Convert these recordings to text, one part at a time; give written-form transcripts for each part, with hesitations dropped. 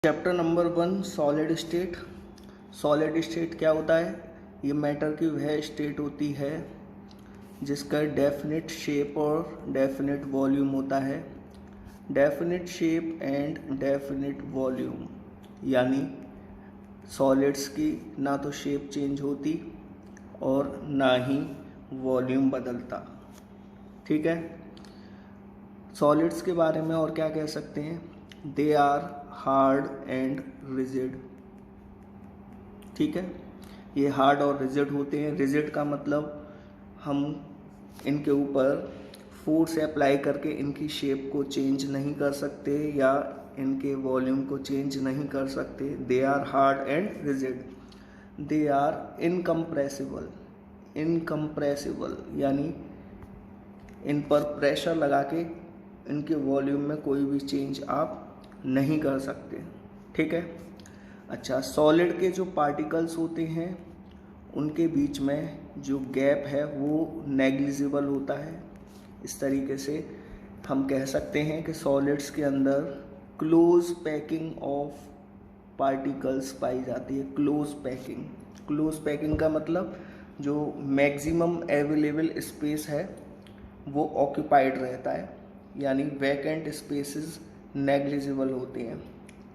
Chapter number 1 solid state. Solid state क्या होता है? ये मैटर की वह स्टेट होती है जिसका डेफिनेट शेप और डेफिनेट वॉल्यूम होता है। Definite shape and definite volume यानी सॉलिड्स की ना तो शेप चेंज होती और ना ही वॉल्यूम बदलता। ठीक है। सॉलिड्स के बारे में और क्या कह सकते हैं? They are hard and rigid. ठीक है, ये हार्ड और रिजिड होते हैं। रिजिड का मतलब हम इनके ऊपर फोर्स अप्लाई करके इनकी शेप को चेंज नहीं कर सकते या इनके वॉल्यूम को चेंज नहीं कर सकते। They are hard and rigid. They are incompressible. Incompressible यानी इन पर प्रेशर लगा के इनके वॉल्यूम में कोई भी चेंज आप नहीं कर सकते। ठीक है। अच्छा, सॉलिड के जो पार्टिकल्स होते हैं उनके बीच में जो गैप है वो नेग्लिजिबल होता है। इस तरीके से हम कह सकते हैं कि सॉलिड्स के अंदर क्लोज पैकिंग ऑफ पार्टिकल्स पाई जाती है। Close packing. क्लोज पैकिंग का मतलब जो मैक्सिमम अवेलेबल स्पेस है वो ऑक्यूपाइड रहता है, यानी वैकेंट स्पेसेस नेग्लिजिबल होती हैं।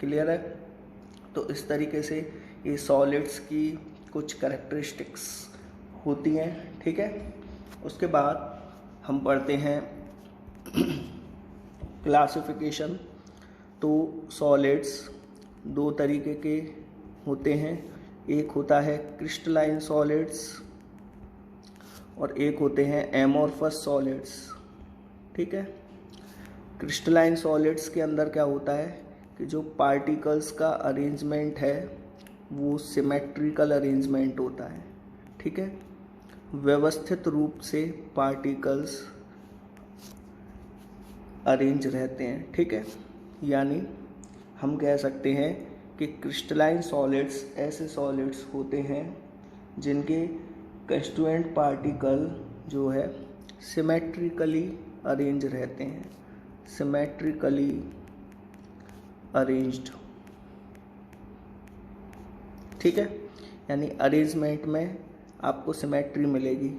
क्लियर है? तो इस तरीके से ये सॉलिड्स की कुछ कैरेक्टरिस्टिक्स होती हैं। ठीक है। उसके बाद हम पढ़ते हैं क्लासिफिकेशन। तो सॉलिड्स दो तरीके के होते हैं। एक होता है क्रिस्टलाइन सॉलिड्स और एक होते हैं एमोर्फस सॉलिड्स। ठीक है। क्रिस्टलाइन सॉलिड्स के अंदर क्या होता है कि जो पार्टिकल्स का अरेंजमेंट है वो सिमेट्रिकल अरेंजमेंट होता है। ठीक है। व्यवस्थित रूप से पार्टिकल्स अरेंज रहते हैं। ठीक है। यानी हम कह सकते हैं कि क्रिस्टलाइन सॉलिड्स ऐसे सॉलिड्स होते हैं जिनके कंस्टिट्यूएंट पार्टिकल जो है सिमेट्रिकली अरेंज रहते हैं। Symmetrically arranged. ठीक है। यानी अरेंजमेंट में आपको सिमेट्री मिलेगी।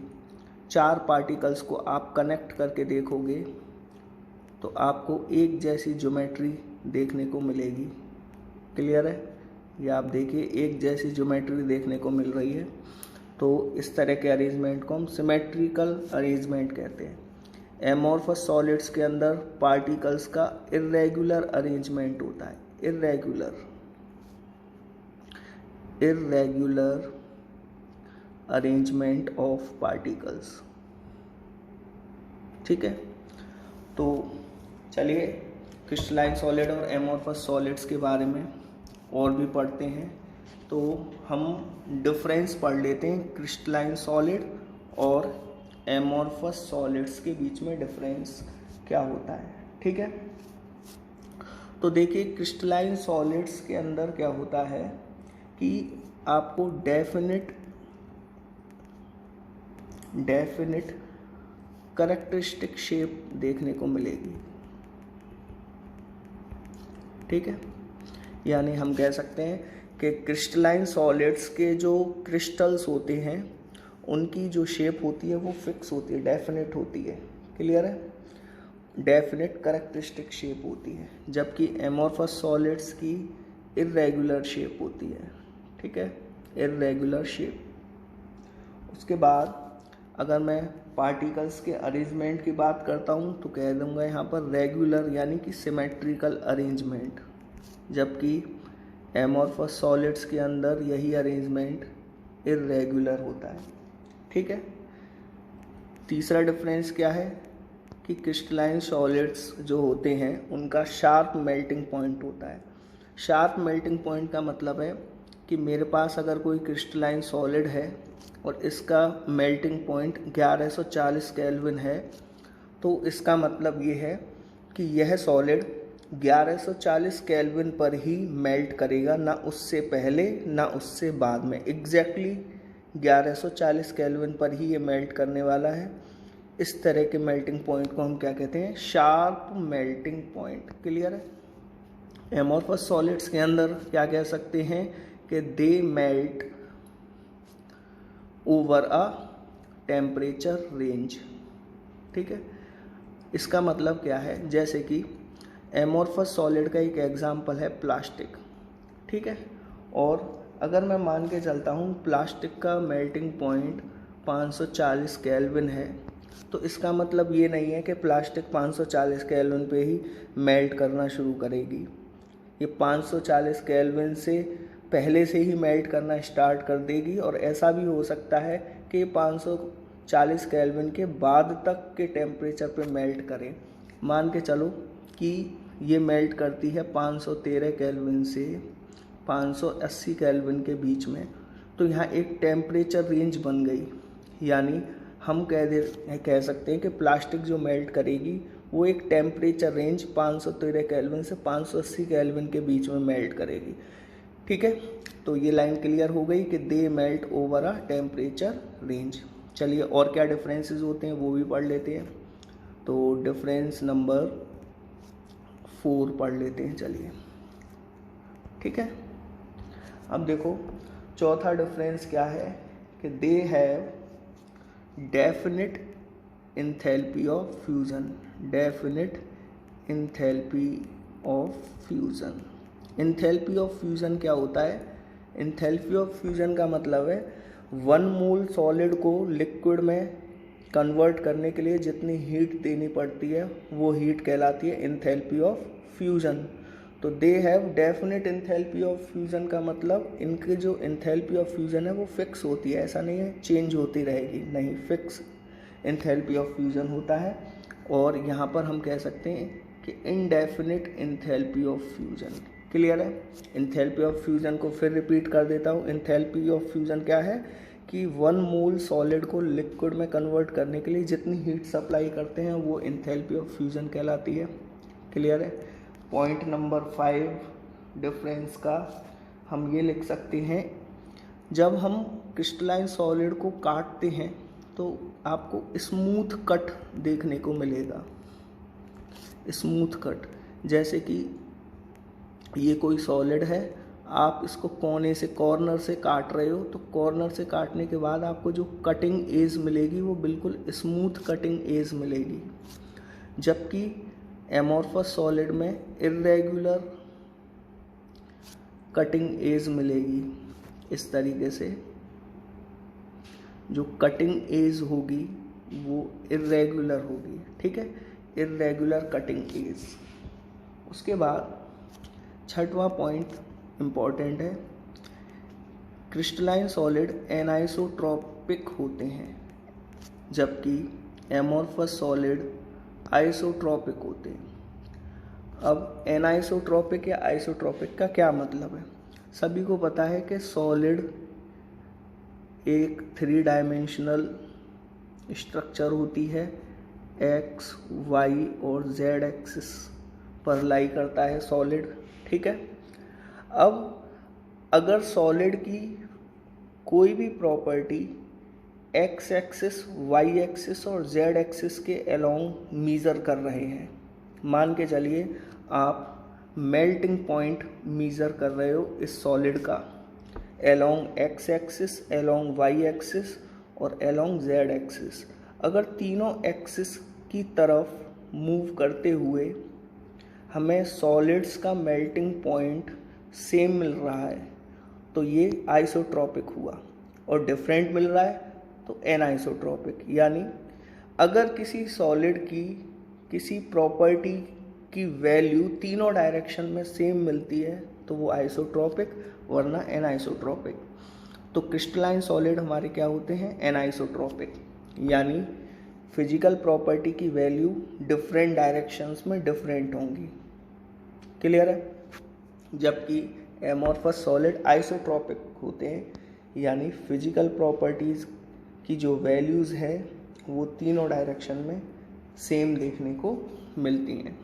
चार पार्टिकल्स को आप कनेक्ट करके देखोगे तो आपको एक जैसी ज्योमेट्री देखने को मिलेगी। क्लियर है? ये आप देखिए, एक जैसी ज्योमेट्री देखने को मिल रही है। तो इस तरह के अरेंजमेंट को हम सिमेट्रिकल अरेंजमेंट कहते हैं। एमोर्फस सॉलिड्स के अंदर पार्टिकल्स का इर्रेगुलर अरेंजमेंट होता है। Irregular arrangement of particles. ठीक है। तो चलिए क्रिस्टलाइन सॉलिड और एमोर्फस सॉलिड्स के बारे में और भी पढ़ते हैं। तो हम डिफरेंस पढ़ लेते हैं क्रिस्टलाइन सॉलिड और एमोर्फस सॉलिड्स के बीच में डिफरेंस क्या होता है। ठीक है। तो देखिए, क्रिस्टलाइन सॉलिड्स के अंदर क्या होता है कि आपको डेफिनेट कैरेक्टरिस्टिक शेप देखने को मिलेगी। ठीक है। यानी हम कह सकते हैं कि क्रिस्टलाइन सॉलिड्स के जो क्रिस्टल्स होते हैं उनकी जो शेप होती है वो फिक्स होती है, डेफिनेट होती है। क्लियर है? डेफिनेट कैरेक्टरिस्टिक शेप होती है, जबकि एमोर्फस सॉलिड्स की इर्रेगुलर शेप होती है। ठीक है, इर्रेगुलर शेप। उसके बाद अगर मैं पार्टिकल्स के अरेंजमेंट की बात करता हूँ तो कह दूँगा यहाँ पर रेगुलर यानी कि सिमेट्रिकल अरेंजमेंट, जबकि एमोर्फस सॉलिड्स के अंदर यही अरेंजमेंट इर्रेगुलर होता है। ठीक है। तीसरा डिफरेंस क्या है कि क्रिस्टलाइन सॉलिड्स जो होते हैं उनका शार्प मेल्टिंग पॉइंट होता है। शार्प मेल्टिंग पॉइंट का मतलब है कि मेरे पास अगर कोई क्रिस्टलाइन सॉलिड है और इसका मेल्टिंग पॉइंट 1140 केल्विन है, तो इसका मतलब ये है कि यह सॉलिड 1140 केल्विन पर ही मेल्ट करेगा, ना उससे पहले ना उससे बाद में। एग्जैक्टली 1140 केल्विन पर ही ये मेल्ट करने वाला है। इस तरह के मेल्टिंग पॉइंट को हम क्या कहते हैं? Sharp melting point. क्लियर है? एमोर्फस सॉलिड्स के अंदर क्या कह सकते हैं कि they melt over a temperature range. ठीक है, इसका मतलब क्या है, जैसे कि एमोर्फस सॉलिड का एक एग्जाम्पल है प्लास्टिक। ठीक है, और अगर मैं मान के चलता हूँ प्लास्टिक का मेल्टिंग पॉइंट 540 केल्विन है, तो इसका मतलब ये नहीं है कि प्लास्टिक 540 केल्विन पे ही मेल्ट करना शुरू करेगी। ये 540 केल्विन से पहले से ही मेल्ट करना स्टार्ट कर देगी, और ऐसा भी हो सकता है कि 540 केल्विन के बाद तक के टेम्परेचर पे मेल्ट करे। मान के चलो कि ये मेल्ट करती है 513 केल्विन से 580 केल्विन के बीच में, तो यहाँ एक टेम्परेचर रेंज बन गई। यानी हम कह सकते हैं कि प्लास्टिक जो मेल्ट करेगी वो एक टेम्परेचर रेंज 513 केल्विन से 580 केल्विन के बीच में मेल्ट करेगी। ठीक है, तो ये लाइन क्लियर हो गई कि they melt over a temperature range. चलिए और क्या डिफरेंसेस होते हैं वो भी पढ़ लेते हैं। तो डिफरेंस नंबर 4 पढ़ लेते हैं, चलिए। ठीक है, अब देखो चौथा डिफरेंस क्या है कि they have definite enthalpy of fusion. Definite enthalpy of fusion. Enthalpy of fusion क्या होता है? इंथैल्पी ऑफ फ्यूज़न का मतलब है 1 मोल सॉलिड को लिक्विड में कन्वर्ट करने के लिए जितनी हीट देनी पड़ती है वो हीट कहलाती है इंथैल्पी ऑफ फ्यूज़न। तो they have definite enthalpy of fusion का मतलब इनकी जो इंथैल्पी ऑफ फ्यूज़न है वो फिक्स होती है, ऐसा नहीं है चेंज होती रहेगी, नहीं, फिक्स इंथैल्पी ऑफ फ्यूज़न होता है। और यहाँ पर हम कह सकते हैं कि indefinite enthalpy of fusion. Clear है? इंथैल्पी ऑफ फ्यूज़न को फिर रिपीट कर देता हूँ। इंथैल्पी ऑफ फ्यूज़न क्या है कि 1 मोल सॉलिड को लिक्विड में कन्वर्ट करने के लिए जितनी हीट सप्लाई करते हैं वो इंथैल्पी ऑफ फ्यूज़न कहलाती है। क्लियर है? पॉइंट नंबर 5 डिफरेंस का हम ये लिख सकते हैं, जब हम क्रिस्टलाइन सॉलिड को काटते हैं तो आपको स्मूथ कट देखने को मिलेगा। स्मूथ कट, जैसे कि ये कोई सॉलिड है, आप इसको कोने से कॉर्नर से काट रहे हो, तो कॉर्नर से काटने के बाद आपको जो कटिंग एज मिलेगी वो बिल्कुल स्मूथ कटिंग एज मिलेगी। जबकि एमोर्फस सॉलिड में इर्रेगुलर कटिंग एज मिलेगी। इस तरीके से जो कटिंग एज होगी वो इर्रेगुलर होगी। ठीक है, इर्रेगुलर कटिंग एज। उसके बाद छठवां पॉइंट इम्पॉर्टेंट है, क्रिस्टलाइन सॉलिड एनाइसोट्रॉपिक होते हैं जबकि एमोर्फस सॉलिड आइसोट्रॉपिक होते हैं। अब एनाइसोट्रॉपिक या आइसोट्रॉपिक का क्या मतलब है? सभी को पता है कि सॉलिड एक 3 डायमेंशनल स्ट्रक्चर होती है, एक्स, वाई और जेड एक्सिस पर लाई करता है सॉलिड। ठीक है, अब अगर सॉलिड की कोई भी property X axis, Y axis और जेड एक्सिस के अलोंग मीज़र कर रहे हैं, मान के चलिए आप मेल्टिंग पॉइंट मीज़र कर रहे हो इस सॉलिड का along X axis, along Y axis और अलोंग जेड एक्सिस। अगर तीनों एक्सिस की तरफ मूव करते हुए हमें सॉलिड्स का मेल्टिंग पॉइंट सेम मिल रहा है तो ये आइसोट्रॉपिक हुआ, और डिफरेंट मिल रहा है तो एनाइसोट्रॉपिक। यानी अगर किसी सॉलिड की किसी प्रॉपर्टी की वैल्यू तीनों डायरेक्शन में सेम मिलती है तो वो आइसोट्रॉपिक, वरना एनाइसोट्रॉपिक। तो क्रिस्टलाइन सॉलिड हमारे क्या होते हैं? एनाइसोट्रॉपिक, यानी फिजिकल प्रॉपर्टी की वैल्यू डिफरेंट डायरेक्शंस में डिफरेंट होंगी। क्लियर है? जबकि एमोर्फस सॉलिड आइसोट्रॉपिक होते हैं, यानी फिजिकल प्रॉपर्टीज़ की जो वैल्यूज़ है वो तीनों डायरेक्शन में सेम देखने को मिलती हैं।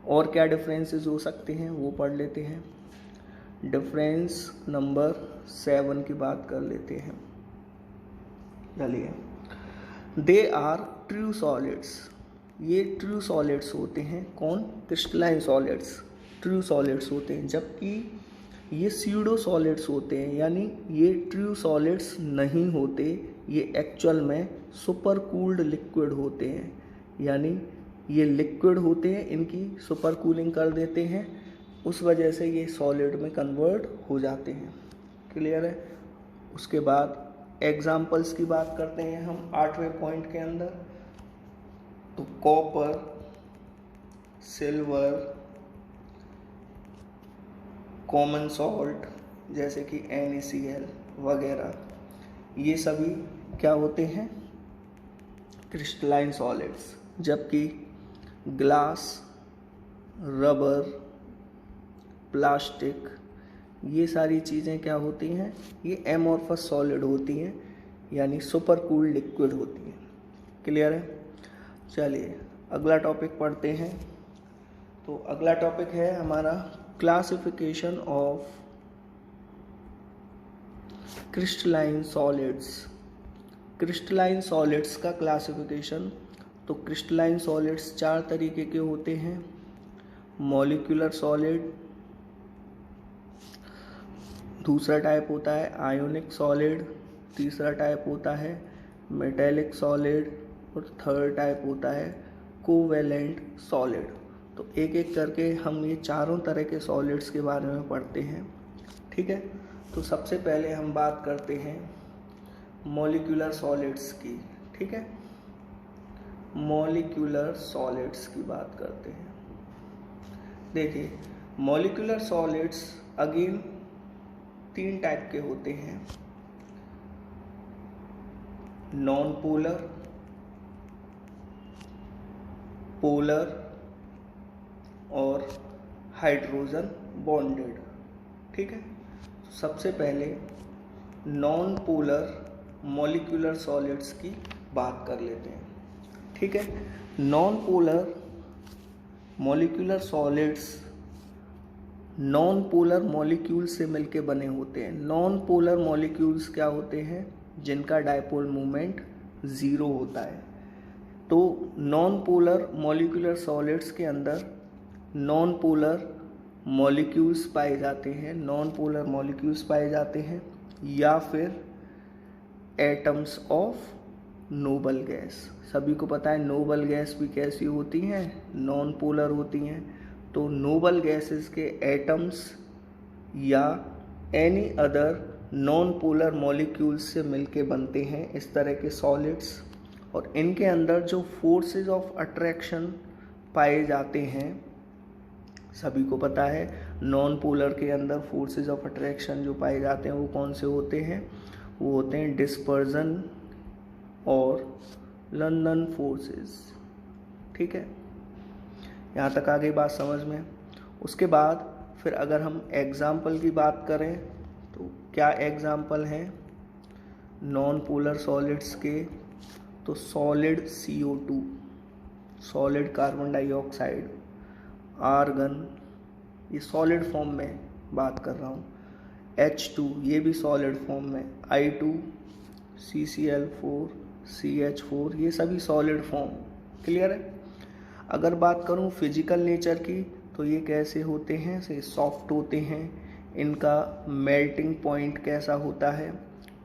और क्या डिफरेंसेस हो सकते हैं वो पढ़ लेते हैं। डिफरेंस नंबर 7 की बात कर लेते हैं। चलिए, दे आर ट्रू सॉलिड्स। ये ट्रू सॉलिड्स होते हैं। कौन? Crystalline solids. ट्रू सॉलिड्स होते हैं, जबकि ये स्यूडो सॉलिड्स होते हैं, यानी ये ट्रू सॉलिड्स नहीं होते, ये एक्चुअल में सुपर कूल्ड लिक्विड होते हैं, यानी ये लिक्विड होते हैं, इनकी सुपर कूलिंग कर देते हैं, उस वजह से ये सॉलिड में कन्वर्ट हो जाते हैं। क्लियर है। उसके बाद एग्जाम्पल्स की बात करते हैं हम 8वें पॉइंट के अंदर। तो कॉपर, सिल्वर, कॉमन सॉल्ट जैसे कि NaCl वगैरह, ये सभी क्या होते हैं, क्रिस्टलाइन सॉलिड्स, जबकि ग्लास, रबर, प्लास्टिक, ये सारी चीज़ें क्या होती हैं, ये एमॉर्फस सॉलिड होती हैं, यानी सुपर कूल्ड लिक्विड होती हैं। क्लियर है। चलिए अगला टॉपिक पढ़ते हैं। तो अगला टॉपिक है हमारा classification of crystalline solids. Crystalline solids का क्लासिफिकेशन। तो क्रिस्टलाइन सॉलिड्स 4 तरीके के होते हैं। मॉलिक्यूलर सॉलिड, दूसरा टाइप होता है आयोनिक सॉलिड, तीसरा टाइप होता है मेटेलिक सॉलिड और थर्ड टाइप होता है कोवेलेंट सॉलिड। तो एक एक करके हम ये चारों तरह के सॉलिड्स के बारे में पढ़ते हैं। ठीक है। तो सबसे पहले हम बात करते हैं मॉलिक्यूलर सॉलिड्स की। ठीक है, मॉलिक्यूलर सॉलिड्स की बात करते हैं। देखिए मॉलिक्यूलर सॉलिड्स अगेन 3 टाइप के होते हैं। नॉन पोलर, पोलर और हाइड्रोजन बॉन्डेड। ठीक है। सबसे पहले नॉन पोलर मॉलिक्यूलर सॉलिड्स की बात कर लेते हैं। ठीक है। Non polar molecular solids non polar molecule से मिलके बने होते हैं। नॉन पोलर मॉलिक्यूल्स क्या होते हैं, जिनका डायपोल मोमेंट 0 होता है। तो नॉन पोलर मॉलिक्यूलर सॉलिड्स के अंदर नॉन पोलर मॉलिक्यूल्स पाए जाते हैं, नॉन पोलर मॉलिक्यूल्स पाए जाते हैं, या फिर एटम्स ऑफ नोबल गैस। सभी को पता है नोबल गैस भी कैसी होती हैं, नॉन पोलर होती हैं। तो नोबल गैसेस के एटम्स या any other non polar molecules से मिलके बनते हैं इस तरह के सॉलिड्स। और इनके अंदर जो फोर्सेस ऑफ अट्रैक्शन पाए जाते हैं, सभी को पता है नॉन पोलर के अंदर फोर्सेस ऑफ अट्रैक्शन जो पाए जाते हैं वो कौन से होते हैं, वो होते हैं डिस्पर्जन और लंदन फोर्सेस। ठीक है, यहाँ तक आ गई बात समझ में। उसके बाद फिर अगर हम एग्जाम्पल की बात करें तो क्या एग्जाम्पल हैं नॉन पोलर सॉलिड्स के, तो solid CO2, solid carbon dioxide, argon, ये सॉलिड फॉर्म में बात कर रहा हूँ, H2 ये भी सॉलिड फॉर्म में, I2, CCl4, CH4 ये सभी सॉलिड फॉर्म। क्लियर है। अगर बात करूँ फिजिकल नेचर की तो ये कैसे होते हैं, से सॉफ्ट होते हैं, इनका मेल्टिंग पॉइंट कैसा होता है,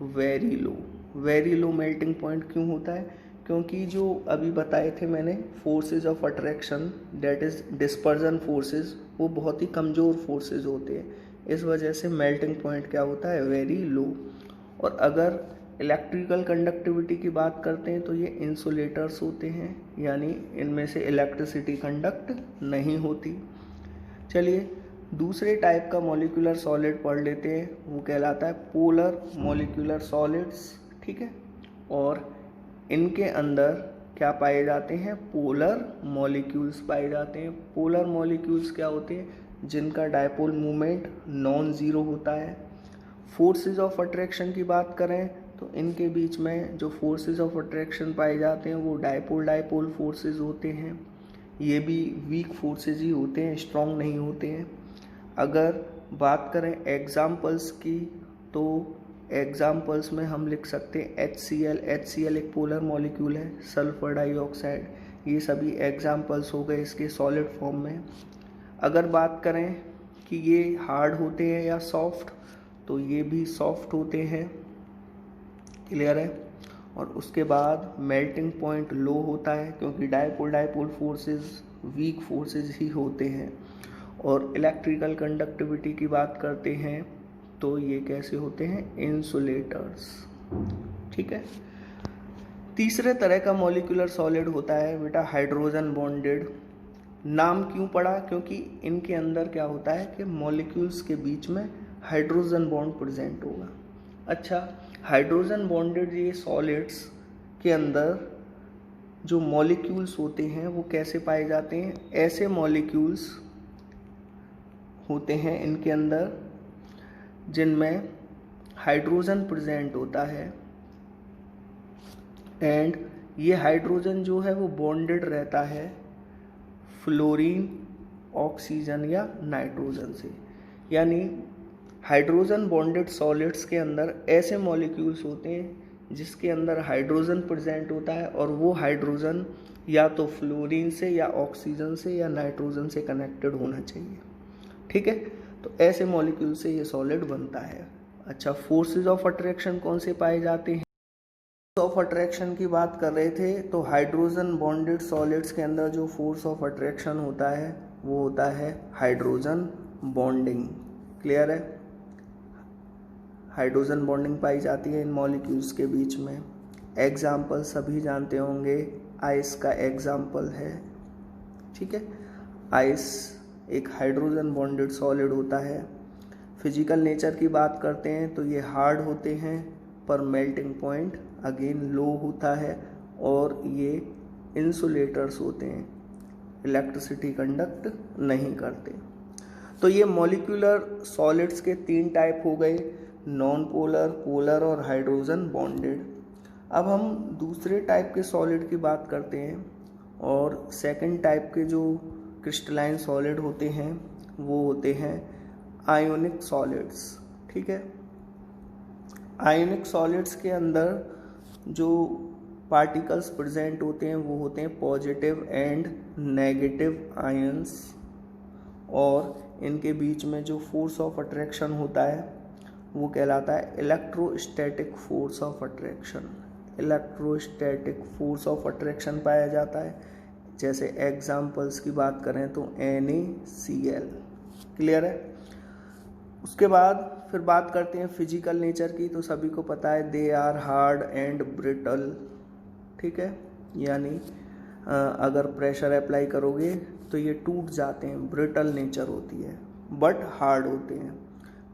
very low. Very low melting point क्यों होता है, क्योंकि जो अभी बताए थे मैंने forces of attraction that is dispersion forces, वो बहुत ही कमज़ोर फोर्सेस होते हैं, इस वजह से मेल्टिंग पॉइंट क्या होता है, वेरी लो। और अगर इलेक्ट्रिकल कंडक्टिविटी की बात करते हैं तो ये इंसुलेटर्स होते हैं, यानी इनमें से इलेक्ट्रिसिटी कंडक्ट नहीं होती। चलिए दूसरे टाइप का मॉलिक्यूलर सॉलिड पढ़ लेते हैं, वो कहलाता है पोलर मॉलिक्यूलर सॉलिड्स। ठीक है। और इनके अंदर क्या पाए जाते हैं, पोलर मॉलिक्यूल्स पाए जाते हैं। पोलर मॉलिक्यूल्स क्या होते हैं, जिनका डायपोल मूवमेंट नॉन ज़ीरो होता है। फोर्सेस ऑफ अट्रैक्शन की बात करें तो इनके बीच में जो फोर्सेस ऑफ अट्रैक्शन पाए जाते हैं वो डायपोल डायपोल फोर्सेस होते हैं। ये भी वीक फोर्सेस ही होते हैं, स्ट्रॉन्ग नहीं होते हैं। अगर बात करें एग्जाम्पल्स की तो एग्जाम्पल्स में हम लिख सकते हैं HCl एक पोलर मॉलिक्यूल है, सल्फर डाइऑक्साइड, ये सभी एग्जाम्पल्स हो गए इसके सॉलिड फॉर्म में। अगर बात करें कि ये हार्ड होते हैं या सॉफ्ट, तो ये भी सॉफ्ट होते हैं, क्लियर है। और उसके बाद मेल्टिंग पॉइंट लो होता है क्योंकि डायपोल फोर्सेस वीक फोर्सेस ही होते हैं। और इलेक्ट्रिकल कंडक्टिविटी की बात करते हैं तो ये कैसे होते हैं, इंसुलेटर्स, ठीक है। तीसरे तरह का मॉलिक्यूलर सॉलिड होता है बेटा हाइड्रोजन बॉन्डेड। नाम क्यों पड़ा, क्योंकि इनके अंदर क्या होता है कि मॉलिक्यूल्स के बीच में हाइड्रोजन बॉन्ड प्रेजेंट होगा। अच्छा, हाइड्रोजन बॉन्डेड ये सॉलिड्स के अंदर जो मॉलिक्यूल्स होते हैं वो कैसे पाए जाते हैं, ऐसे मॉलिक्यूल्स होते हैं इनके अंदर जिनमें हाइड्रोजन प्रेजेंट होता है एंड ये हाइड्रोजन जो है वो बॉन्डेड रहता है फ्लोरीन, ऑक्सीजन या नाइट्रोजन से। यानी हाइड्रोजन बॉन्डेड सॉलिड्स के अंदर ऐसे मॉलिक्यूल्स होते हैं जिसके अंदर हाइड्रोजन प्रेजेंट होता है और वो हाइड्रोजन या तो फ्लोरीन से या ऑक्सीजन से या नाइट्रोजन से कनेक्टेड होना चाहिए, ठीक है। तो ऐसे मॉलिक्यूल से ये सॉलिड बनता है। अच्छा, फोर्सेस ऑफ अट्रैक्शन कौन से पाए जाते हैं, ऑफ अट्रैक्शन की बात कर रहे थे तो हाइड्रोजन बॉन्डेड सॉलिड्स के अंदर जो फोर्स ऑफ अट्रैक्शन होता है वो होता है हाइड्रोजन बॉन्डिंग, क्लियर है। हाइड्रोजन बॉन्डिंग पाई जाती है इन मॉलिक्यूल्स के बीच में। एग्जाम्पल सभी जानते होंगे, आइस का एग्जाम्पल है, ठीक है। आइस एक हाइड्रोजन बॉन्डेड सॉलिड होता है। फिजिकल नेचर की बात करते हैं तो ये हार्ड होते हैं पर मेल्टिंग पॉइंट अगेन लो होता है और ये इंसुलेटर्स होते हैं, इलेक्ट्रिसिटी कंडक्ट नहीं करते। तो ये मॉलिक्यूलर सॉलिड्स के 3 टाइप हो गए, नॉन पोलर, पोलर और हाइड्रोजन बॉन्डेड। अब हम दूसरे टाइप के सॉलिड की बात करते हैं और सेकंड टाइप के जो क्रिस्टलाइन सॉलिड होते हैं वो होते हैं आयोनिक सॉलिड्स, ठीक है। आयोनिक सॉलिड्स के अंदर जो पार्टिकल्स प्रेजेंट होते हैं वो होते हैं पॉजिटिव एंड नेगेटिव आयंस और इनके बीच में जो फोर्स ऑफ अट्रैक्शन होता है वो कहलाता है electrostatic force of attraction. Electrostatic force of attraction पाया जाता है। जैसे एग्जाम्पल्स की बात करें तो NaCl, क्लियर है। उसके बाद फिर बात करते हैं फिजिकल नेचर की, तो सभी को पता है they are hard and brittle, ठीक है। यानी अगर प्रेशर अप्लाई करोगे तो ये टूट जाते हैं, ब्रिटल नेचर होती है बट हार्ड होते हैं।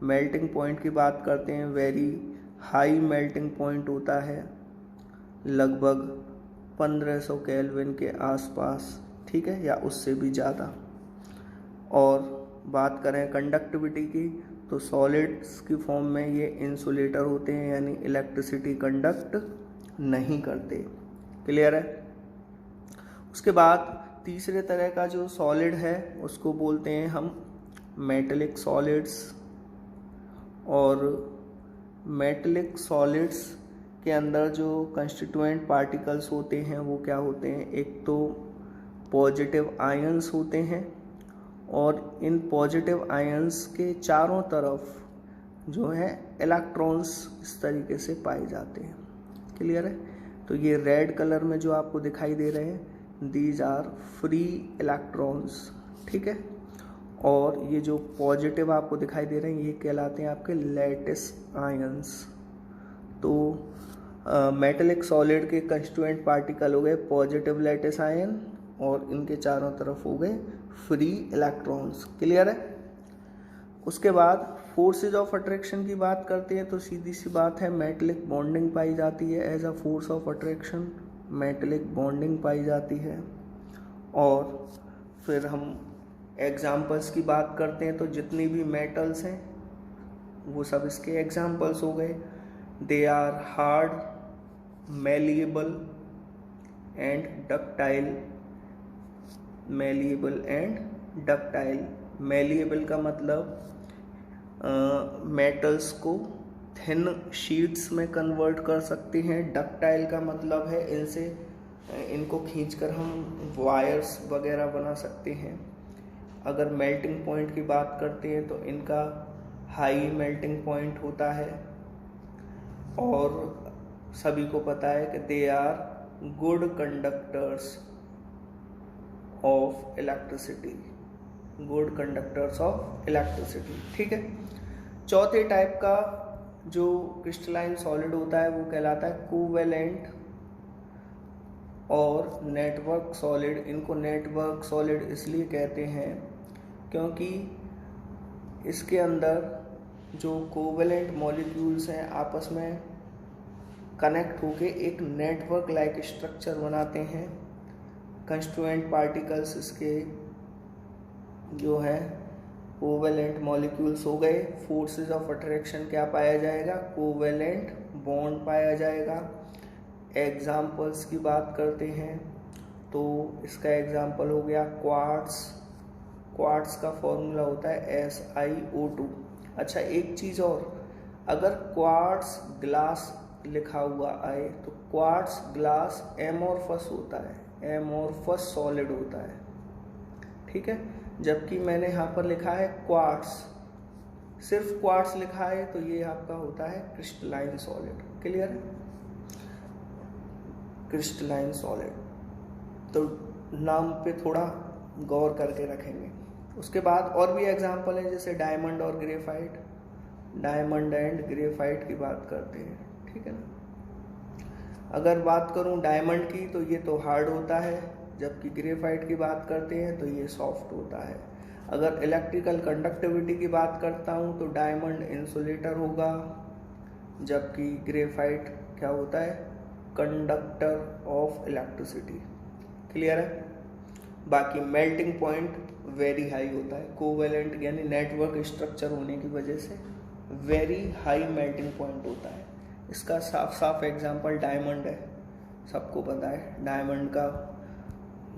मेल्टिंग पॉइंट की बात करते हैं, वेरी हाई मेल्टिंग पॉइंट होता है, लगभग 1500 केल्विन के आसपास, ठीक है, या उससे भी ज़्यादा। और बात करें कंडक्टिविटी की तो सॉलिड्स की फॉर्म में ये इंसुलेटर होते हैं यानी इलेक्ट्रिसिटी कंडक्ट नहीं करते, क्लियर है। उसके बाद तीसरे तरह का जो सॉलिड है उसको बोलते हैं हम मेटेलिक सॉलिड्स। और मेटेलिक सॉलिड्स के अंदर जो कंस्टिट्यूएंट पार्टिकल्स होते हैं वो क्या होते हैं, एक तो पॉजिटिव आयंस होते हैं और इन पॉजिटिव आयंस के चारों तरफ जो है इलेक्ट्रॉन्स इस तरीके से पाए जाते हैं, क्लियर है। तो ये रेड कलर में जो आपको दिखाई दे रहे हैं दीज आर फ्री इलेक्ट्रॉन्स, ठीक है। और ये जो पॉजिटिव आपको दिखाई दे रहे हैं ये कहलाते हैं आपके लैटिस आयंस। तो मेटेलिक सॉलिड के कंस्टिट्यूएंट पार्टिकल हो गए पॉजिटिव लैटिस आयन और इनके चारों तरफ हो गए फ्री इलेक्ट्रॉन्स, क्लियर है। उसके बाद फोर्सेज ऑफ अट्रैक्शन की बात करते हैं तो सीधी सी बात है मेटेलिक बॉन्डिंग पाई जाती है as a force of attraction, metallic bonding पाई जाती है। और फिर हम एग्जाम्पल्स की बात करते हैं तो जितनी भी मेटल्स हैं वो सब इसके एग्जाम्पल्स हो गए। They are hard, malleable and ductile. Malleable and ductile, malleable का मतलब मेटल्स को थिन शीट्स में कन्वर्ट कर सकते हैं। डक्टाइल का मतलब है इनको खींचकर हम वायर्स वगैरह बना सकते हैं। अगर मेल्टिंग पॉइंट की बात करते हैं तो इनका हाई मेल्टिंग पॉइंट होता है, और सभी को पता है कि they are good conductors of electricity, good conductors of electricity. ठीक है। चौथे टाइप का जो क्रिस्टलाइन सॉलिड होता है वो कहलाता है कोवेलेंट और नेटवर्क सॉलिड। इनको नेटवर्क सॉलिड इसलिए कहते हैं क्योंकि इसके अंदर जो कोवेलेंट मॉलिक्यूल्स हैं आपस में कनेक्ट होके एक नेटवर्क लाइक स्ट्रक्चर बनाते हैं। कंस्टिट्यूएंट पार्टिकल्स इसके जो है कोवेलेंट मॉलिक्यूल्स हो गए। फोर्सेस ऑफ अट्रैक्शन क्या पाया जाएगा? कोवेलेंट बॉन्ड पाया जाएगा। एग्जाम्पल्स की बात करते हैं तो इसका एग्जाम्पल हो गया क्वार्ट्स। क्वार्ट्स का फॉर्मूला होता है SiO2। अच्छा, एक चीज़ और, अगर क्वार्ट्स ग्लास लिखा हुआ आए तो क्वार्ट्स ग्लास एमोर्फस होता है, एमोर्फस सॉलिड होता है। ठीक है। जबकि मैंने यहाँ पर लिखा है क्वार्ट्स, सिर्फ क्वार्ट्स लिखा है तो ये आपका होता है क्रिस्टलाइन सॉलिड। क्लियर है? क्रिस्टलाइन सॉलिड, तो नाम पे थोड़ा गौर करके रखेंगे। उसके बाद और भी एग्जांपल है, जैसे डायमंड और ग्रेफाइट। डायमंड एंड ग्रेफाइट की बात करते हैं। ठीक है ना। अगर बात करूं डायमंड की तो ये तो हार्ड होता है, जबकि ग्रेफाइट की बात करते हैं तो ये सॉफ्ट होता है। अगर इलेक्ट्रिकल कंडक्टिविटी की बात करता हूँ तो डायमंड इंसुलेटर होगा, जबकि ग्रेफाइट क्या होता है? Conductor of electricity. क्लियर है? बाकी मेल्टिंग पॉइंट वेरी हाई होता है, कोवेलेंट यानी नेटवर्क स्ट्रक्चर होने की वजह से वेरी हाई मेल्टिंग पॉइंट होता है। इसका साफ साफ एग्जांपल डायमंड है, सबको पता है डायमंड का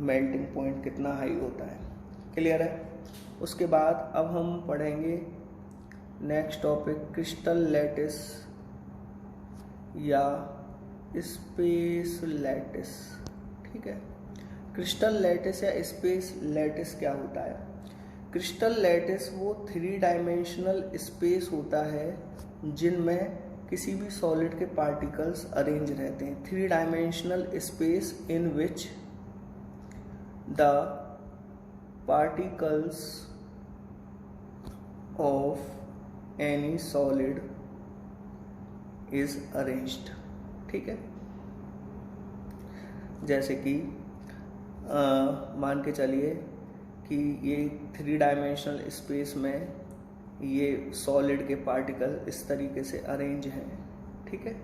मेल्टिंग पॉइंट कितना हाई होता है। क्लियर है? उसके बाद अब हम पढ़ेंगे नेक्स्ट टॉपिक क्रिस्टल लैटिस या स्पेस लैटिस। ठीक है। क्रिस्टल लैटिस या स्पेस लैटिस क्या होता है? क्रिस्टल लैटिस वो 3 डायमेंशनल स्पेस होता है जिनमें किसी भी सॉलिड के पार्टिकल्स अरेंज रहते हैं। 3 dimensional space in which the particles of any solid is arranged। ठीक है। जैसे कि मान के चलिए कि ये 3 डायमेंशनल स्पेस में ये सॉलिड के पार्टिकल इस तरीके से अरेंज हैं। ठीक है।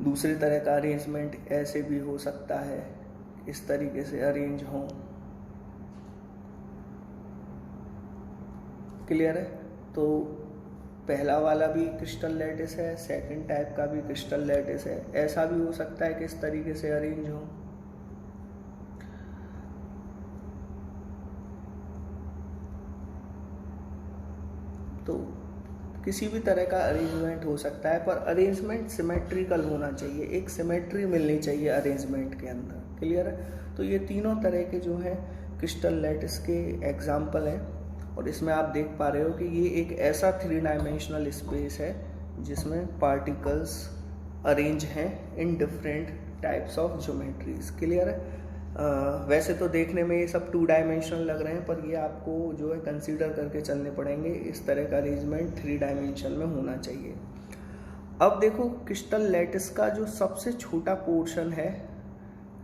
दूसरी तरह का अरेंजमेंट ऐसे भी हो सकता है, इस तरीके से अरेंज हों। क्लियर है? तो पहला वाला भी क्रिस्टल लैटिस है, सेकंड टाइप का भी क्रिस्टल लैटिस है। ऐसा भी हो सकता है कि इस तरीके से अरेंज हो। तो किसी भी तरह का अरेंजमेंट हो सकता है, पर अरेंजमेंट सिमेट्रिकल होना चाहिए, एक सिमेट्री मिलनी चाहिए अरेंजमेंट के अंदर। क्लियर है? तो ये तीनों तरह के जो हैं क्रिस्टल लैटिस के एग्जाम्पल हैं, और इसमें आप देख पा रहे हो कि ये एक ऐसा 3 डायमेंशनल स्पेस है जिसमें पार्टिकल्स अरेंज हैं in different types of geometries. Clear है? वैसे तो देखने में ये सब 2 डायमेंशनल लग रहे हैं, पर ये आपको जो है कंसीडर करके चलने पड़ेंगे। इस तरह का अरेंजमेंट 3 डायमेंशन में होना चाहिए। अब देखो, क्रिस्टल लैटिस का जो सबसे छोटा पोर्शन है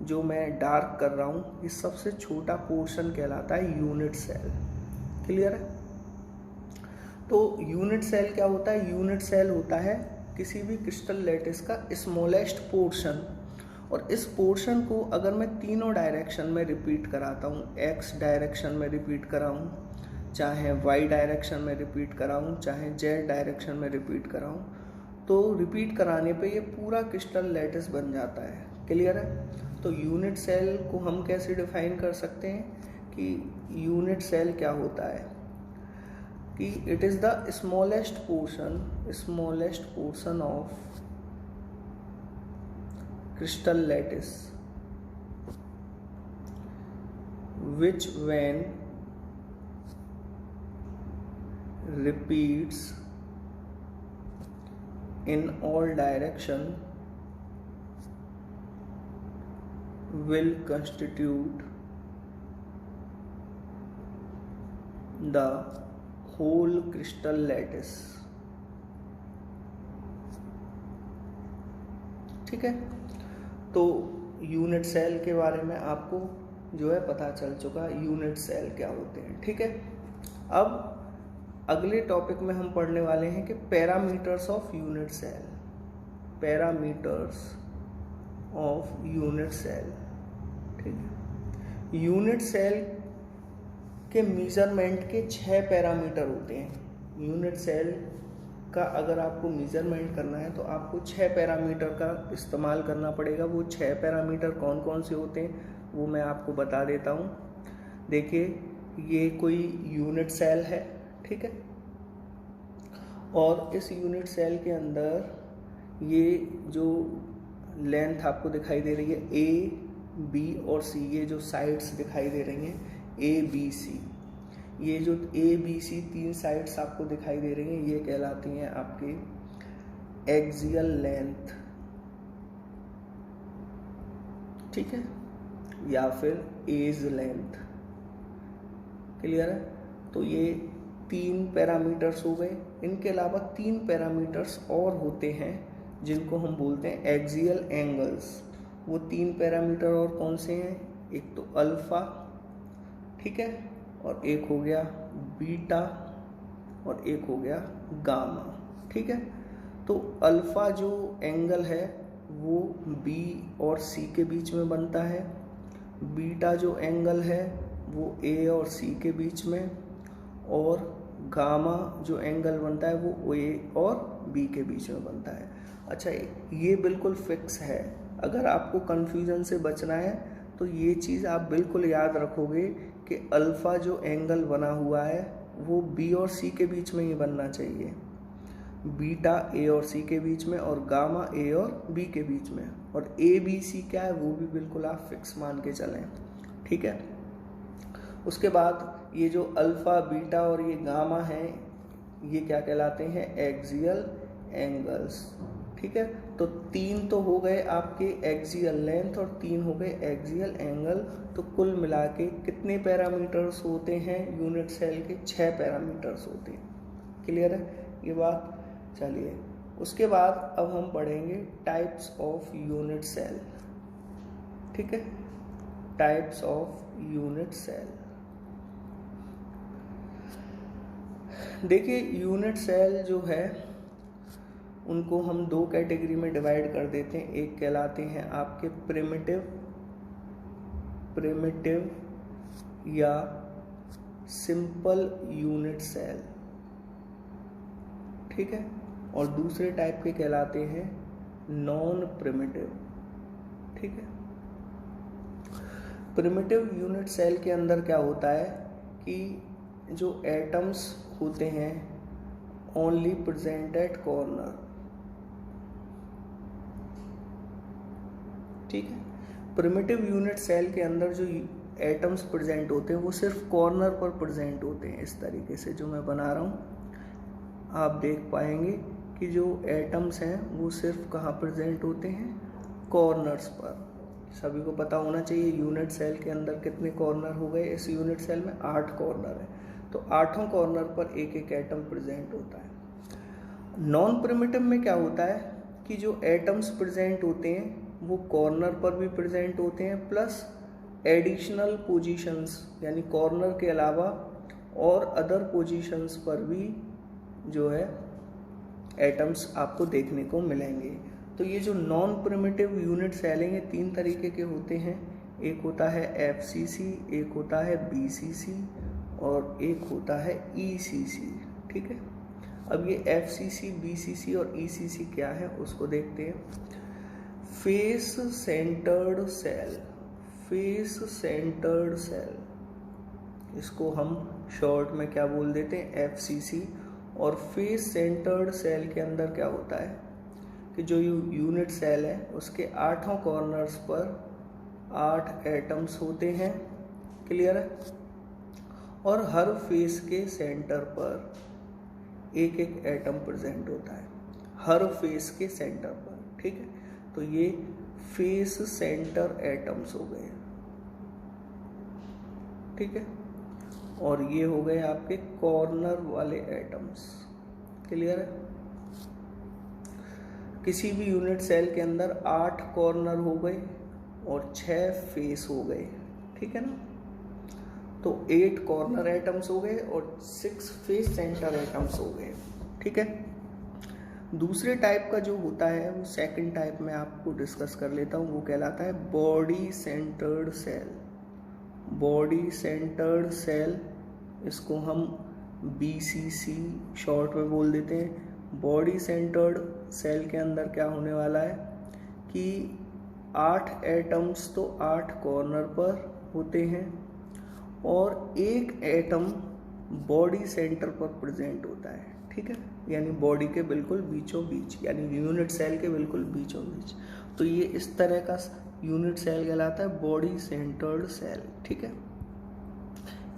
जो मैं डार्क कर रहा हूँ, ये सबसे छोटा पोर्शन कहलाता है यूनिट सेल। क्लियर है? तो यूनिट सेल क्या होता है? यूनिट सेल होता है किसी भी क्रिस्टल लैटिस का स्मॉलेस्ट पोर्शन, और इस पोर्शन को अगर मैं तीनों डायरेक्शन में रिपीट कराता हूँ, एक्स डायरेक्शन में रिपीट कराऊँ, चाहे वाई डायरेक्शन में रिपीट कराऊँ, चाहे जेड डायरेक्शन में रिपीट कराऊँ, तो रिपीट कराने पे ये पूरा क्रिस्टल लैटिस बन जाता है। क्लियर है? तो यूनिट सेल को हम कैसे डिफाइन कर सकते हैं कि यूनिट सेल क्या होता है? कि it is the smallest portion of crystal lattice which when repeats in all direction will constitute the whole crystal lattice। ठीक है, तो यूनिट सेल के बारे में आपको जो है पता चल चुका, यूनिट सेल क्या होते हैं। ठीक है, अब अगले टॉपिक में हम पढ़ने वाले हैं कि parameters of unit cell. Parameters of unit cell. ठीक है, यूनिट सेल के मेजरमेंट के 6 पैरामीटर होते हैं। यूनिट सेल का अगर आपको मेजरमेंट करना है तो आपको 6 पैरामीटर का इस्तेमाल करना पड़ेगा। वो 6 पैरामीटर कौन कौन से होते हैं वो मैं आपको बता देता हूँ। देखिए, ये कोई यूनिट सेल है, ठीक है, और इस यूनिट सेल के अंदर ये जो लेंथ आपको दिखाई दे रही है ए, बी और सी, ये जो साइड्स दिखाई दे रही हैं ए, बी, सी, ये जो ए, बी, सी 3 साइड्स आपको दिखाई दे रही हैं ये कहलाती हैं आपकी एक्सियल लेंथ। ठीक है, या फिर एज लेंथ। क्लियर है? तो ये 3 पैरामीटर्स हो गए। इनके अलावा 3 पैरामीटर्स और होते हैं जिनको हम बोलते हैं एक्सियल एंगल्स। वो 3 पैरामीटर और कौन से हैं? एक तो अल्फा, ठीक है, और एक हो गया बीटा और एक हो गया गामा। ठीक है, तो अल्फा जो एंगल है वो बी और सी के बीच में बनता है, बीटा जो एंगल है वो ए और सी के बीच में, और गामा जो एंगल बनता है वो ए और बी के बीच में बनता है। अच्छा, ये बिल्कुल फिक्स है। अगर आपको कन्फ्यूजन से बचना है तो ये चीज़ आप बिल्कुल याद रखोगे कि अल्फ़ा जो एंगल बना हुआ है वो बी और सी के बीच में ही बनना चाहिए, बीटा ए और सी के बीच में, और गामा ए और बी के बीच में। और ए बी सी क्या है वो भी बिल्कुल आप फिक्स मान के चलें। ठीक है, उसके बाद ये जो अल्फ़ा, बीटा और ये गामा है ये क्या कहलाते हैं? Axial angles. ठीक है, तो 3 तो हो गए आपके एक्सियल लेंथ और 3 हो गए एक्सियल एंगल। तो कुल मिला के कितने पैरामीटर्स होते हैं यूनिट सेल के? 6 पैरामीटर्स होते हैं। क्लियर है ये बात? चलिए, उसके बाद अब हम पढ़ेंगे टाइप्स ऑफ यूनिट सेल। ठीक है, टाइप्स ऑफ यूनिट सेल। देखिए, यूनिट सेल जो है उनको हम 2 कैटेगरी में डिवाइड कर देते हैं। एक कहलाते हैं आपके प्रिमिटिव या सिंपल यूनिट सेल, ठीक है, और दूसरे टाइप के कहलाते हैं नॉन प्रिमिटिव। ठीक है, प्रिमिटिव यूनिट सेल के अंदर क्या होता है कि जो एटम्स होते हैं ओनली प्रेजेंट एट कॉर्नर। ठीक है, प्रिमिटिव यूनिट सेल के अंदर जो एटम्स प्रेजेंट होते हैं वो सिर्फ कॉर्नर पर प्रेजेंट होते हैं। इस तरीके से जो मैं बना रहा हूँ आप देख पाएंगे कि जो एटम्स हैं वो सिर्फ कहाँ प्रेजेंट होते हैं? कॉर्नर्स पर। सभी को पता होना चाहिए यूनिट सेल के अंदर कितने कॉर्नर हो गए। इस यूनिट सेल में 8 कॉर्नर है, तो 8 कॉर्नर पर एक एक एटम प्रेजेंट होता है। नॉन प्रिमिटिव में क्या होता है कि जो एटम्स प्रेजेंट होते हैं वो कॉर्नर पर भी प्रेजेंट होते हैं, प्लस एडिशनल पोजीशंस, यानी कॉर्नर के अलावा और अदर पोजीशंस पर भी जो है एटम्स आपको देखने को मिलेंगे। तो ये जो नॉन प्रिमिटिव यूनिट सेल हैं ये 3 तरीके के होते हैं। एक होता है FCC, एक होता है BCC और एक होता है ECC। ठीक है, अब ये FCC, BCC और ECC क्या है उसको देखते हैं। Face centred cell, face centred cell, इसको हम शॉर्ट में क्या बोल देते हैं? FCC। और फेस सेंटर्ड सेल के अंदर क्या होता है कि जो यूनिट सेल है उसके 8 कॉर्नर्स पर 8 एटम्स होते हैं, क्लियर है। और हर फेस के सेंटर पर एक एक एटम प्रेजेंट होता है, हर फेस के सेंटर पर, ठीक है। तो ये फेस सेंटर एटम्स हो गए, ठीक है। और ये हो गए आपके कॉर्नर वाले एटम्स, क्लियर है। किसी भी यूनिट सेल के अंदर 8 कॉर्नर हो गए और 6 फेस हो गए, ठीक है ना। तो 8 कॉर्नर एटम्स हो गए और 6 फेस सेंटर एटम्स हो गए, ठीक है। दूसरे टाइप का जो होता है वो सेकंड टाइप में आपको डिस्कस कर लेता हूँ, वो कहलाता है body centred cell. Body centred cell, इसको हम BCC शॉर्ट में बोल देते हैं। बॉडी सेंटर्ड सेल के अंदर क्या होने वाला है कि 8 एटम्स तो 8 कॉर्नर पर होते हैं और एक एटम बॉडी सेंटर पर प्रेजेंट होता है, ठीक है। यानी बॉडी के बिल्कुल बीचों बीच, यानी यूनिट सेल के बिल्कुल बीचों बीच। तो ये इस तरह का यूनिट सेल कहलाता है बॉडी सेंटर्ड सेल, ठीक है।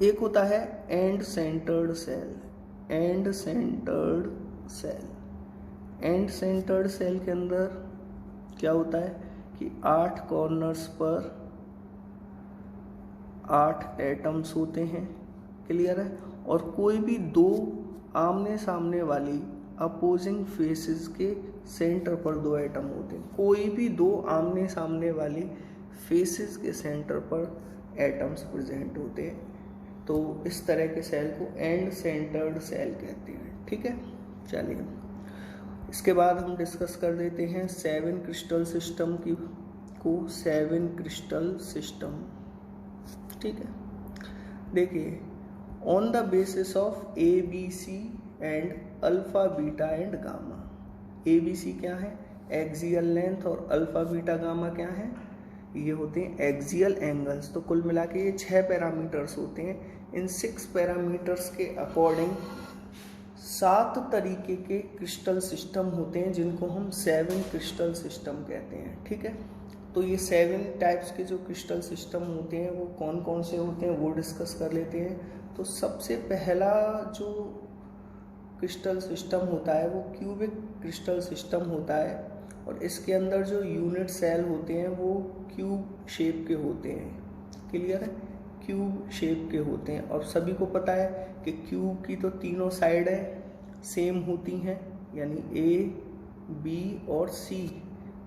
एक होता है end centred cell. End centred cell, end centred cell के अंदर क्या होता है कि 8 कॉर्नर्स पर 8 एटम्स होते हैं, क्लियर है। और कोई भी 2 आमने सामने वाली अपोजिंग फेसेस के सेंटर पर 2 एटम होते हैं। कोई भी 2 आमने सामने वाली फेसेस के सेंटर पर एटम्स प्रेजेंट होते हैं। तो इस तरह के सेल को एंड सेंटर्ड सेल कहते हैं, ठीक है। चलिए इसके बाद हम डिस्कस कर देते हैं 7 क्रिस्टल सिस्टम की को 7 क्रिस्टल सिस्टम, ठीक है। देखिए, on the basis of ABC and alpha beta and gamma. ABC क्या है? एक्सियल लेंथ, और अल्फा बीटा गामा क्या है? ये होते हैं एक्सियल एंगल्स। तो कुल मिला के ये 6 पैरामीटर्स होते हैं। इन 6 पैरामीटर्स के अकॉर्डिंग 7 तरीके के क्रिस्टल सिस्टम होते हैं जिनको हम 7 क्रिस्टल सिस्टम कहते हैं, ठीक है। तो ये 7 टाइप्स के जो क्रिस्टल सिस्टम होते हैं वो कौन कौन से होते हैं वो डिस्कस कर लेते हैं। तो सबसे पहला जो क्रिस्टल सिस्टम होता है वो क्यूबिक क्रिस्टल सिस्टम होता है, और इसके अंदर जो यूनिट सेल होते हैं वो क्यूब शेप के होते हैं, क्लियर है। क्यूब शेप के होते हैं, और सभी को पता है कि क्यूब की तो तीनों साइड है सेम होती हैं, यानी A, B और C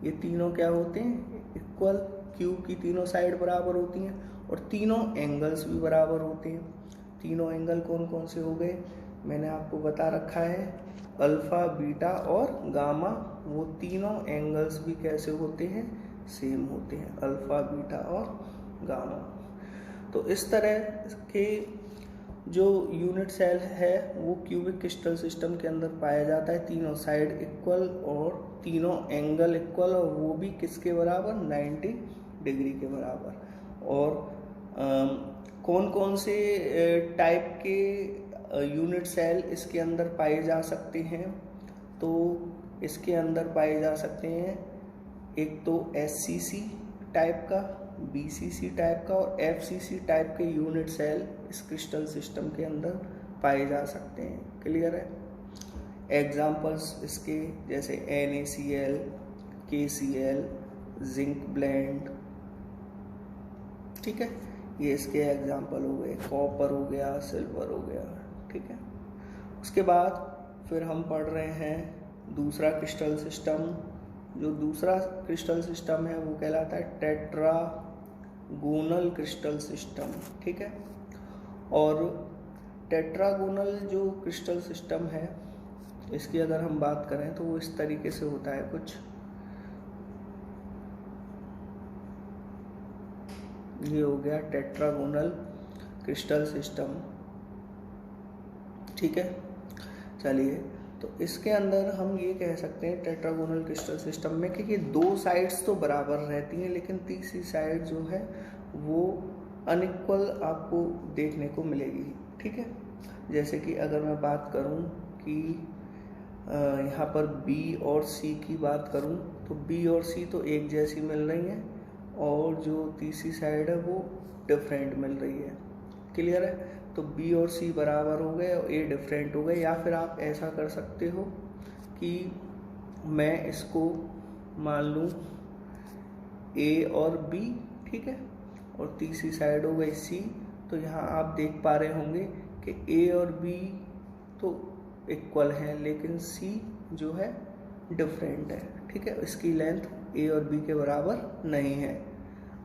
ये तीनों क्या होते हैं? इक्वल। क्यूब की तीनों साइड बराबर होती हैं और तीनों एंगल्स भी बराबर होते हैं। तीनों एंगल कौन कौन से हो गए? मैंने आपको बता रखा है, अल्फा बीटा और गामा। वो तीनों एंगल्स भी कैसे होते हैं? सेम होते हैं, अल्फा बीटा और गामा। तो इस तरह के जो यूनिट सेल है वो क्यूबिक क्रिस्टल सिस्टम के अंदर पाया जाता है। तीनों साइड इक्वल और तीनों एंगल इक्वल, और वो भी किसके बराबर? 90 डिग्री के बराबर। और कौन कौन से टाइप के यूनिट सेल इसके अंदर पाए जा सकते हैं? तो इसके अंदर पाए जा सकते हैं एक तो SCC टाइप का, BCC टाइप का और FCC टाइप के यूनिट सेल इस क्रिस्टल सिस्टम के अंदर पाए जा सकते हैं, क्लियर है। एग्जाम्पल्स इसके जैसे NaCl, KCl, जिंक ब्लेंड, ठीक है। ये इसके एग्जाम्पल हो गए। कॉपर हो गया, सिल्वर हो गया, ठीक है। उसके बाद फिर हम पढ़ रहे हैं दूसरा क्रिस्टल सिस्टम। जो दूसरा क्रिस्टल सिस्टम है वो कहलाता है टेट्रागोनल क्रिस्टल सिस्टम, ठीक है। और टेट्रागोनल जो क्रिस्टल सिस्टम है इसकी अगर हम बात करें तो वो इस तरीके से होता है कुछ। ये हो गया टेट्रागोनल क्रिस्टल सिस्टम, ठीक है। चलिए, तो इसके अंदर हम ये कह सकते हैं टेट्रागोनल क्रिस्टल सिस्टम में कि 2 साइड्स तो बराबर रहती हैं, लेकिन तीसरी साइड जो है वो अनइक्वल आपको देखने को मिलेगी, ठीक है। जैसे कि अगर मैं बात करूं कि यहाँ पर B और C की बात करूं तो B और C तो एक जैसी मिल रही हैं, और जो तीसरी साइड है वो डिफरेंट मिल रही है। क्लियर है? तो बी और सी बराबर हो गए और ए डिफरेंट हो गए। या फिर आप ऐसा कर सकते हो कि मैं इसको मान लूँ ए और बी, ठीक है, और तीसरी साइड हो गई सी। तो यहाँ आप देख पा रहे होंगे कि ए और बी तो इक्वल हैं, लेकिन सी जो है डिफरेंट है, ठीक है, इसकी लेंथ ए और बी के बराबर नहीं है।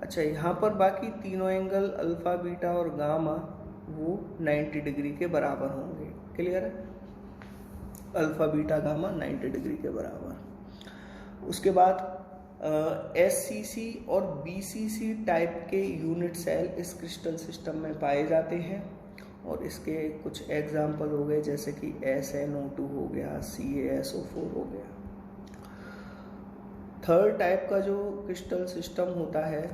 अच्छा, यहाँ पर बाकी तीनों एंगल अल्फा, बीटा और गामा वो 90 डिग्री के बराबर होंगे। क्लियर है? अल्फा, बीटा, गामा 90 डिग्री के बराबर। उसके बाद SCC और BCC टाइप के यूनिट सेल इस क्रिस्टल सिस्टम में पाए जाते हैं, और इसके कुछ एग्जाम्पल हो गए जैसे कि SnO2 हो गया, CaSO4 हो गया। थर्ड टाइप का जो क्रिस्टल सिस्टम होता है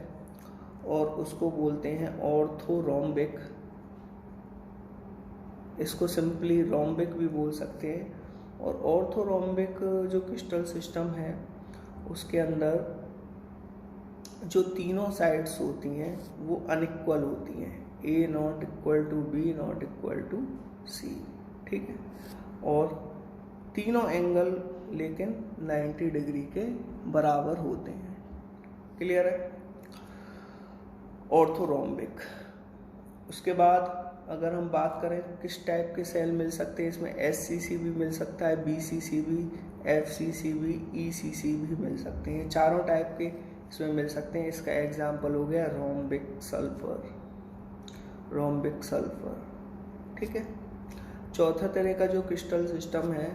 और उसको बोलते हैं ऑर्थोरोम्बिक, इसको सिंपली रोम्बिक भी बोल सकते हैं। और ऑर्थोरोम्बिक जो क्रिस्टल सिस्टम है उसके अंदर जो तीनों साइड्स होती हैं वो अनइक्वल होती हैं, A not equal to B not equal to C, ठीक है, और तीनों एंगल लेकिन 90 डिग्री के बराबर होते हैं। क्लियर है? ऑर्थोरोम्बिक। उसके बाद अगर हम बात करें किस टाइप के सेल मिल सकते हैं, इसमें SCC भी मिल सकता है, BCC भी, FCC भी, ECC भी मिल सकते हैं। चारों टाइप के इसमें मिल सकते हैं। इसका एग्जाम्पल हो गया रोम्बिक सल्फर, रोम्बिक सल्फर, ठीक है। चौथा तरह का जो क्रिस्टल सिस्टम है,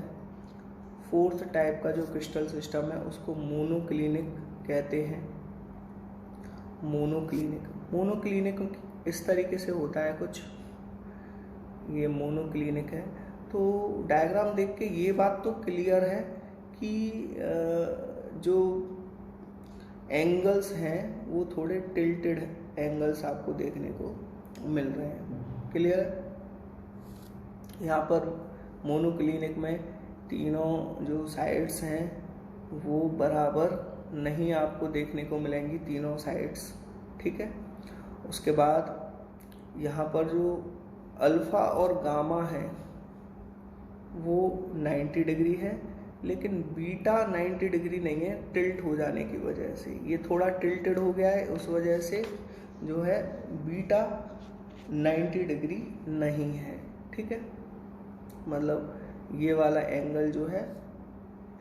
फोर्थ टाइप का जो क्रिस्टल सिस्टम है उसको मोनोक्लिनिक कहते हैं। मोनोक्लिनिक, मोनोक्लिनिक इस तरीके से होता है कुछ, ये मोनोक्लिनिक है। तो डायग्राम देख के ये बात तो क्लियर है कि जो एंगल्स हैं वो थोड़े टिल्टेड एंगल्स आपको देखने को मिल रहे हैं। क्लियर है? यहाँ पर मोनोक्लिनिक में तीनों जो साइड्स हैं वो बराबर नहीं आपको देखने को मिलेंगी, तीनों साइड्स, ठीक है। उसके बाद यहाँ पर जो अल्फा और गामा है वो 90 डिग्री है, लेकिन बीटा 90 डिग्री नहीं है, टिल्ट हो जाने की वजह से ये थोड़ा टिल्टेड हो गया है, उस वजह से जो है बीटा 90 डिग्री नहीं है, ठीक है। मतलब ये वाला एंगल जो है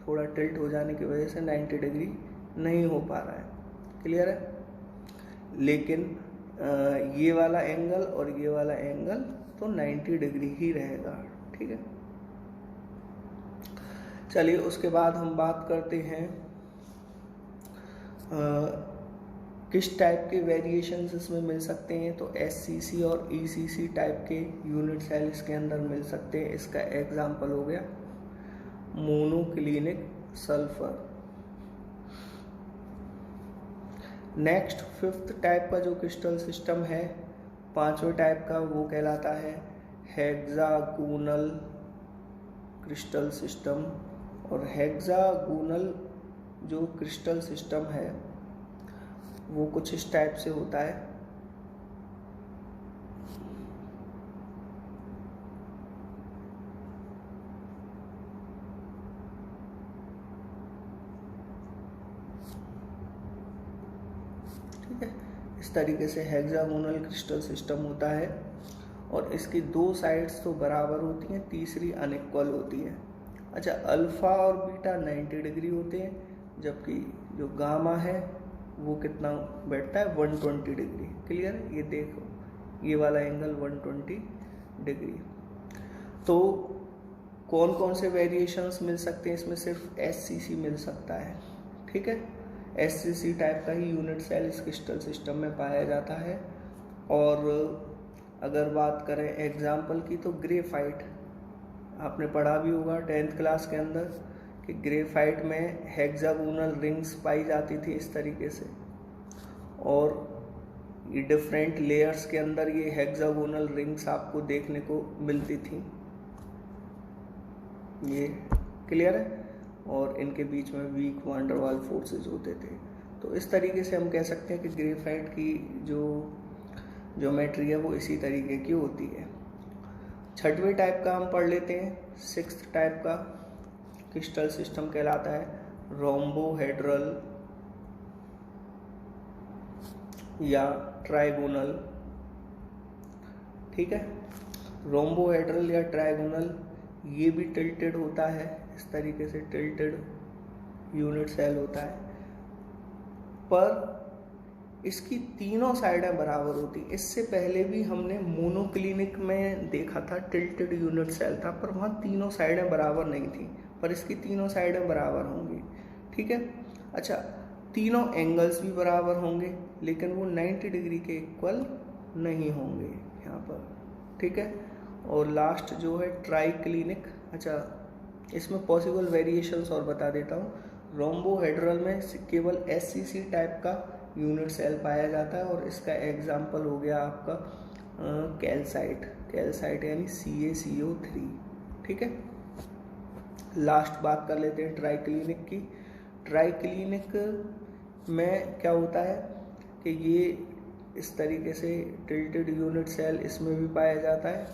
थोड़ा टिल्ट हो जाने की वजह से 90 डिग्री नहीं हो पा रहा है। क्लियर है? लेकिन ये वाला एंगल और ये वाला एंगल तो 90 डिग्री ही रहेगा, ठीक है। चलिए उसके बाद हम बात करते हैं किस टाइप के वेरिएशंस इसमें मिल सकते हैं। तो SCC और ECC टाइप के यूनिट सेल इसके अंदर मिल सकते हैं। इसका एग्जाम्पल हो गया monoclinic sulphur. Next fifth type का जो क्रिस्टल सिस्टम है, पांचवें टाइप का, वो कहलाता है हेक्सागोनल क्रिस्टल सिस्टम। और हेक्सागोनल जो क्रिस्टल सिस्टम है वो कुछ इस टाइप से होता है। ठीक है, इस तरीके से हेक्सागोनल क्रिस्टल सिस्टम होता है और इसकी दो साइड्स तो बराबर होती हैं, तीसरी अनइक्वल होती है। अच्छा, अल्फा और बीटा 90 डिग्री होते हैं, जबकि जो गामा है वो कितना बैठता है 120 डिग्री। क्लियर है? ये देखो, ये वाला एंगल 120 डिग्री। तो कौन कौन से वेरिएशंस मिल सकते हैं इसमें? सिर्फ SCC मिल सकता है, ठीक है। SCC टाइप का ही यूनिट सेल इस क्रिस्टल सिस्टम में पाया जाता है। और अगर बात करें एग्जाम्पल की तो ग्रेफाइट, आपने पढ़ा भी होगा 10th क्लास के अंदर कि ग्रेफाइट में हेक्सागोनल रिंग्स पाई जाती थी इस तरीके से, और ये डिफरेंट लेयर्स के अंदर ये हेक्सागोनल रिंग्स आपको देखने को मिलती थी। ये क्लियर है? और इनके बीच में वीक वान डर वाल फोर्सेज होते थे। तो इस तरीके से हम कह सकते हैं कि ग्रेफाइट की जो ज्योमेट्री है वो इसी तरीके की होती है। छठवें टाइप का हम पढ़ लेते हैं। सिक्स्थ टाइप का क्रिस्टल सिस्टम कहलाता है रोम्बोहेड्रल या ट्राइगोनल। ठीक है, रोम्बोहेड्रल या ट्राइगोनल ये भी टिल्टेड होता है, इस तरीके से टिल्टेड यूनिट सेल होता है, पर इसकी तीनों साइडें बराबर होती। इससे पहले भी हमने मोनोक्लिनिक में देखा था टिल्टेड यूनिट सेल था, पर वहाँ तीनों साइडें बराबर नहीं थी, पर इसकी तीनों साइडें बराबर होंगी। ठीक है, अच्छा, तीनों एंगल्स भी बराबर होंगे, लेकिन वो 90 डिग्री के इक्वल नहीं होंगे यहाँ पर। ठीक है, और लास्ट जो है ट्राइक्लिनिक। अच्छा, इसमें पॉसिबल वेरिएशंस और बता देता हूँ। रोम्बोहेड्रल में केवल SCC टाइप का यूनिट सेल पाया जाता है, और इसका एग्जाम्पल हो गया आपका कैल्साइट यानी CaCO3। ठीक है, लास्ट बात कर लेते हैं ट्राइक्लिनिक की। ट्राइक्लिनिक में क्या होता है कि ये इस तरीके से टिल्टेड यूनिट सेल इसमें भी पाया जाता है,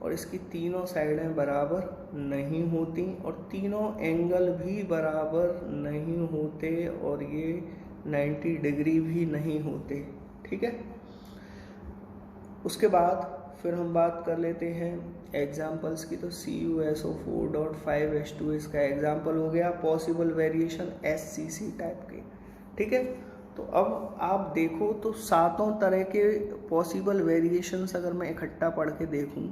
और इसकी तीनों साइडें बराबर नहीं होती और तीनों एंगल भी बराबर नहीं होते, और ये 90 डिग्री भी नहीं होते। ठीक है, उसके बाद फिर हम बात कर लेते हैं एग्जाम्पल्स की। तो CuSO4.5H2 इसका एग्जाम्पल हो गया। पॉसिबल वेरिएशन SCC टाइप के। ठीक है, तो अब आप देखो तो सातों तरह के पॉसिबल वेरिएशंस अगर मैं इकट्ठा पढ़ के देखूं,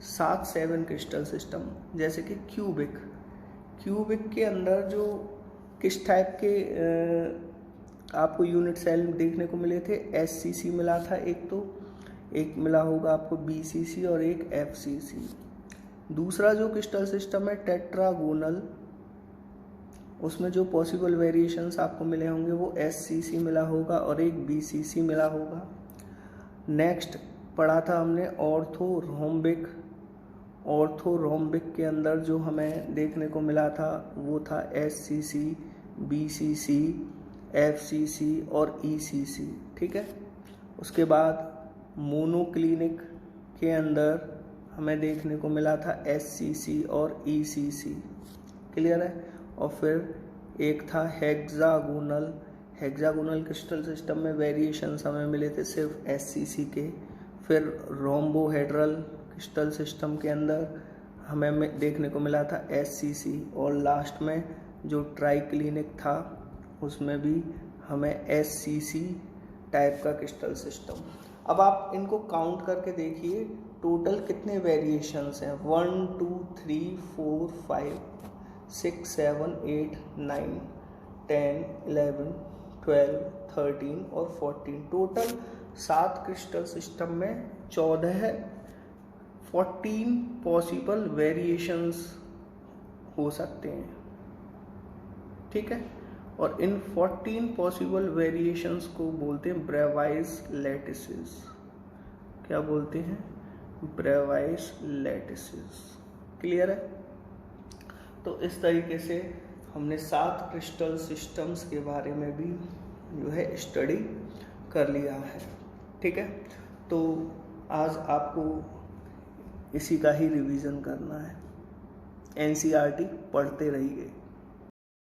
7 क्रिस्टल सिस्टम, जैसे कि क्यूबिक के अंदर जो किस टाइप के आपको यूनिट सेल देखने को मिले थे, SCC मिला था एक मिला होगा आपको BCC और एक FCC। दूसरा जो क्रिस्टल सिस्टम है टेट्रागोनल, उसमें जो पॉसिबल वेरिएशंस आपको मिले होंगे वो SCC मिला होगा और एक BCC मिला होगा। नेक्स्ट पढ़ा था हमने ऑर्थोरोम्बिक के अंदर जो हमें देखने को मिला था वो था SCC, BCC, FCC और ECC। ठीक है, उसके बाद मोनोक्लिनिक के अंदर हमें देखने को मिला था SCC और ECC। क्लियर है, और फिर एक था हेक्सागोनल क्रिस्टल सिस्टम में वेरिएशंस हमें मिले थे सिर्फ SCC के। फिर रोम्बोहेड्रल क्रिस्टल सिस्टम के अंदर हमें देखने को मिला था SCC, और लास्ट में जो ट्राइक्लिनिक था उसमें भी हमें SCC टाइप का क्रिस्टल सिस्टम। अब आप इनको काउंट करके देखिए टोटल कितने वेरिएशंस हैं। 1 2 3 4 5 6 7 8 9 10 11 12 13 और 14, टोटल 7 क्रिस्टल सिस्टम में 14 पॉसिबल वेरिएशंस हो सकते हैं। ठीक है, और इन 14 पॉसिबल वेरिएशंस को बोलते हैं ब्रेवाइज लैटिसेस। क्या बोलते हैं? ब्रेवाइज लैटिसेस। क्लियर है, तो इस तरीके से हमने 7 क्रिस्टल सिस्टम्स के बारे में भी जो है स्टडी कर लिया है। ठीक है, तो आज आपको इसी का ही रिवीजन करना है। NCERT पढ़ते रहिए।